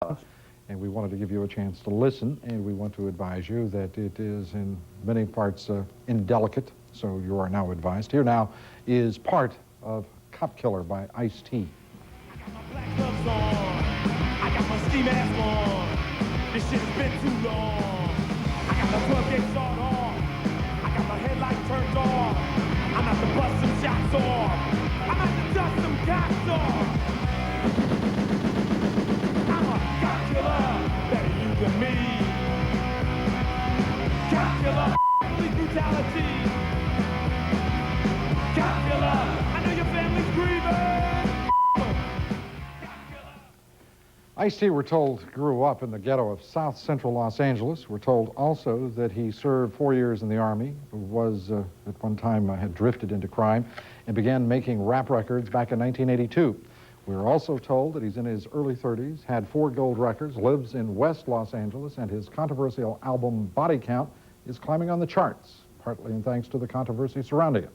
And we wanted to give you a chance to listen, and we want to advise you that it is in many parts indelicate, so you are now advised. Here now is part of Cop Killer by Ice-T. I got my black gloves on, I got my ski mask on, this shit has been too long. I got my 12 gauge sawed off, I got my headlight turned off, I'm out to bust some shots off, I'm out to dust some cops off. I'm a cop killer, better you than me. Cop killer, police brutality. Cop killer, I know your family's grieving. Ice-T, we're told, grew up in the ghetto of South Central Los Angeles. We're told also that he served 4 years in the Army, was at one time had drifted into crime, and began making rap records back in 1982. We're also told that he's in his early 30s, had 4 gold records, lives in West Los Angeles, and his controversial album Body Count is climbing on the charts, partly in thanks to the controversy surrounding it.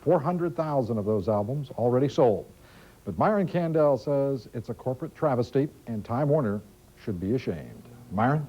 400,000 of those albums already sold. But Myron Kandel says it's a corporate travesty, and Time Warner should be ashamed. Myron?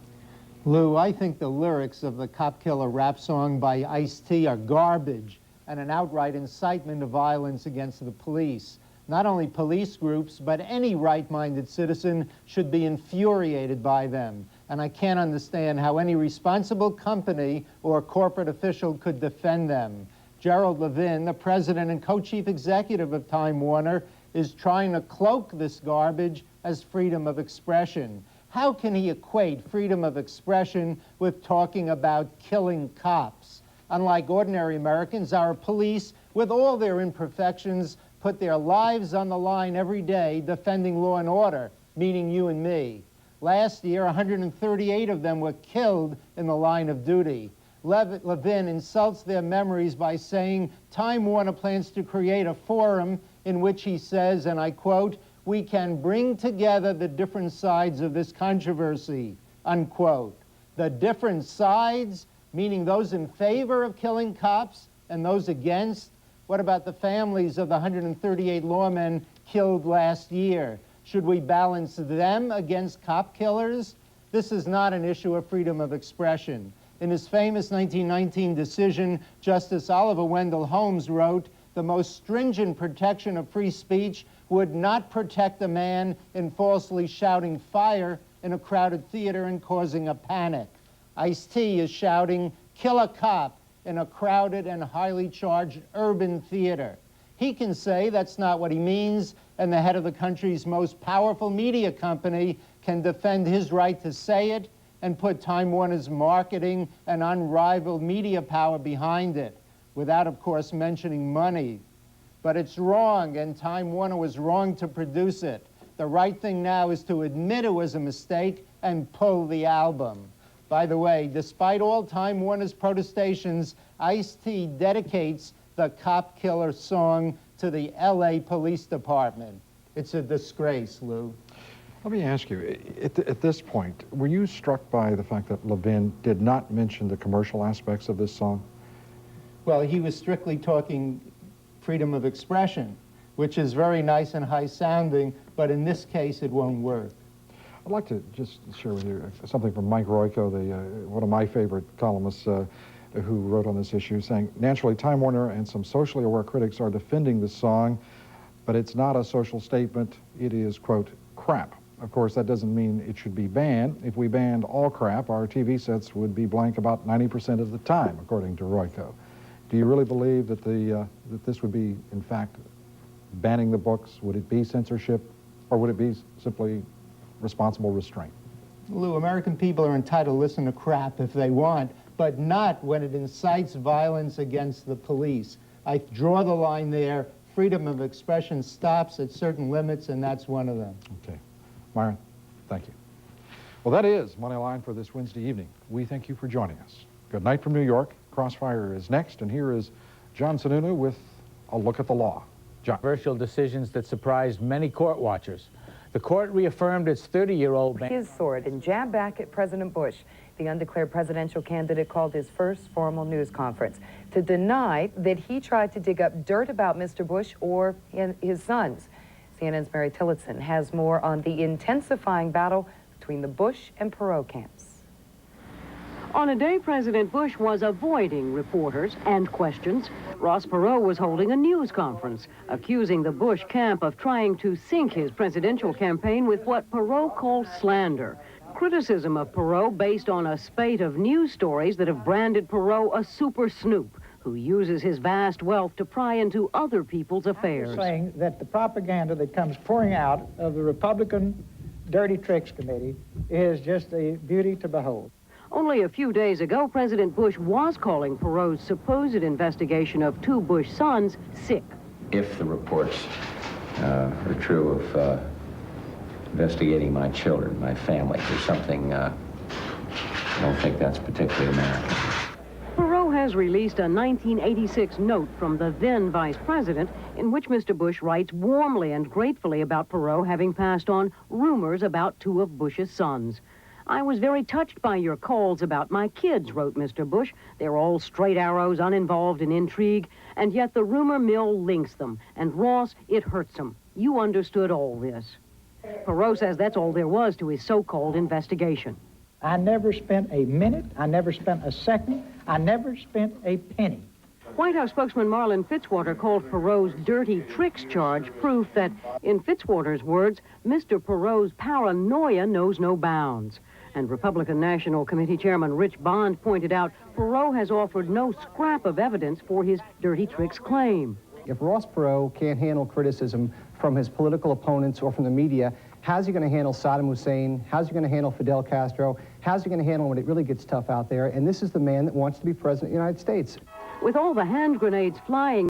Lou, I think the lyrics of the Cop Killer rap song by Ice-T are garbage and an outright incitement of violence against the police. Not only police groups, but any right-minded citizen should be infuriated by them. And I can't understand how any responsible company or corporate official could defend them. Gerald Levin, the president and co-chief executive of Time Warner, is trying to cloak this garbage as freedom of expression. How can he equate freedom of expression with talking about killing cops? Unlike ordinary Americans, our police, with all their imperfections, put their lives on the line every day defending law and order, meaning you and me. Last year, 138 of them were killed in the line of duty. Levin insults their memories by saying Time Warner plans to create a forum in which he says, and I quote, "We can bring together the different sides of this controversy," unquote. The different sides, meaning those in favor of killing cops and those against. What about the families of the 138 lawmen killed last year? Should we balance them against cop killers? This is not an issue of freedom of expression. In his famous 1919 decision, Justice Oliver Wendell Holmes wrote, "The most stringent protection of free speech would not protect a man in falsely shouting fire in a crowded theater and causing a panic." Ice-T is shouting, "Kill a cop," in a crowded and highly charged urban theater. He can say that's not what he means, and the head of the country's most powerful media company can defend his right to say it and put Time Warner's marketing and unrivaled media power behind it, without, of course, mentioning money. But it's wrong, and Time Warner was wrong to produce it. The right thing now is to admit it was a mistake and pull the album. By the way, despite all Time Warner's protestations, Ice-T dedicates the Cop Killer song to the LA Police Department. It's a disgrace, Lou. Let me ask you, at this point, were you struck by the fact that Levin did not mention the commercial aspects of this song? Well, he was strictly talking freedom of expression, which is very nice and high-sounding, but in this case, it won't work. I'd like to just share with you something from Mike Royko, one of my favorite columnists who wrote on this issue, saying, "Naturally, Time Warner and some socially aware critics are defending this song, but it's not a social statement. It is, quote, crap. Of course, that doesn't mean it should be banned. If we banned all crap, our TV sets would be blank about 90% of the time," according to Royko. Do you really believe that that this would be, in fact, banning the books? Would it be censorship, or would it be simply responsible restraint? Lou, American people are entitled to listen to crap if they want, but not when it incites violence against the police. I draw the line there. Freedom of expression stops at certain limits, and that's one of them. Okay. Myron, thank you. Well, that is Moneyline for this Wednesday evening. We thank you for joining us. Good night from New York. Crossfire is next, and here is John Sununu with a look at the law. John. Controversial decisions that surprised many court watchers. The court reaffirmed its 30-year-old ban. His sword and jab back at President Bush. The undeclared presidential candidate called his first formal news conference to deny that he tried to dig up dirt about Mr. Bush or his sons. CNN's Mary Tillotson has more on the intensifying battle between the Bush and Perot camps. On a day President Bush was avoiding reporters and questions, Ross Perot was holding a news conference, accusing the Bush camp of trying to sink his presidential campaign with what Perot called slander. Criticism of Perot based on a spate of news stories that have branded Perot a super snoop who uses his vast wealth to pry into other people's affairs. I'm saying that the propaganda that comes pouring out of the Republican Dirty Tricks Committee is just a beauty to behold. Only a few days ago, President Bush was calling Perot's supposed investigation of 2 Bush sons sick. If the reports are true of investigating my children, my family, there's something, I don't think that's particularly American. Perot has released a 1986 note from the then vice president in which Mr. Bush writes warmly and gratefully about Perot having passed on rumors about 2 of Bush's sons. I was very touched by your calls about my kids, wrote Mr. Bush. They're all straight arrows, uninvolved in intrigue, and yet the rumor mill links them. And Ross, it hurts them. You understood all this. Perot says that's all there was to his so-called investigation. I never spent a minute, I never spent a second, I never spent a penny. White House spokesman Marlon Fitzwater called Perot's dirty tricks charge proof that, in Fitzwater's words, Mr. Perot's paranoia knows no bounds. And Republican National Committee Chairman Rich Bond pointed out Perot has offered no scrap of evidence for his dirty tricks claim. If Ross Perot can't handle criticism from his political opponents or from the media, how's he going to handle Saddam Hussein? How's he going to handle Fidel Castro? How's he going to handle when it really gets tough out there? And this is the man that wants to be president of the United States. With all the hand grenades flying